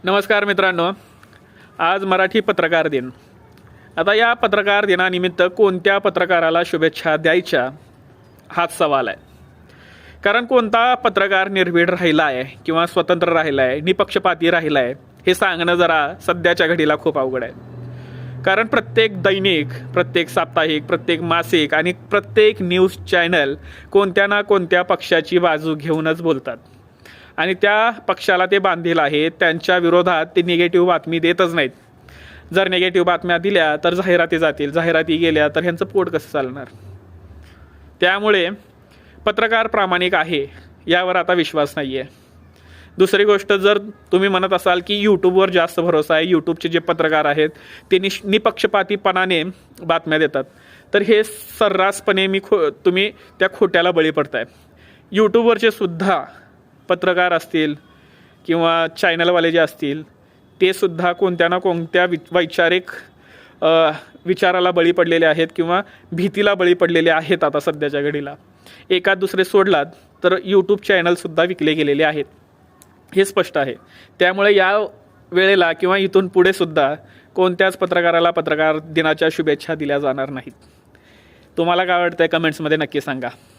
नमस्कार मित्रांनो, आज मराठी पत्रकार दिन. आता या पत्रकार दिनानिमित्त कोणत्या पत्रकाराला शुभेच्छा द्यायच्या हाच सवाल आहे. कारण कोणता पत्रकार निर्भीड राहिला आहे किंवा स्वतंत्र राहिला आहे, निपक्षपाती राहिला आहे, हे सांगणं जरा सध्याच्या घडीला खूप अवघड आहे. कारण प्रत्येक दैनिक, प्रत्येक साप्ताहिक, प्रत्येक मासिक आणि प्रत्येक न्यूज चॅनल कोणत्या ना कोणत्या पक्षाची बाजू घेऊनच बोलतात आणि त्या पक्षाला ते बांधील आहे. त्यांच्या विरोधात ते निगेटिव्ह बातमी देतच नाहीत. जर निगेटिव्ह बातम्या दिल्या तर जाहिराती जातील, जाहिराती गेल्या तर ह्यांचं पोट कसं चालणार. त्यामुळे पत्रकार प्रामाणिक आहे यावर आता विश्वास नाही आहे. दुसरी गोष्ट, जर तुम्ही म्हणत असाल की यूट्यूबवर जास्त भरोसा आहे, यूट्यूबचे जे पत्रकार आहेत ते निपक्षपातीपणाने बातम्या देतात, तर हे सर्रासपणे तुम्ही त्या खोट्याला बळी पडताय. यूट्यूबवरचे सुद्धा पत्रकार असतील किंवा चॅनलवाले जे असतील ते सुद्धा कोणत्या ना कोणत्या वैचारिक विचाराला बळी पडलेले आहेत किंवा भीतीला बळी पडलेले आहेत. आता सध्याच्या घडीला एकाद दुसरे सोडलात तर यूट्यूब चॅनलसुद्धा विकले गेलेले आहेत, हे स्पष्ट आहे. त्यामुळे या वेळेला किंवा इथून पुढे सुद्धा कोणत्याच पत्रकाराला पत्रकार दिनाच्या शुभेच्छा दिल्या जाणार नाहीत. तुम्हाला काय वाटतंय कमेंट्समध्ये नक्की सांगा.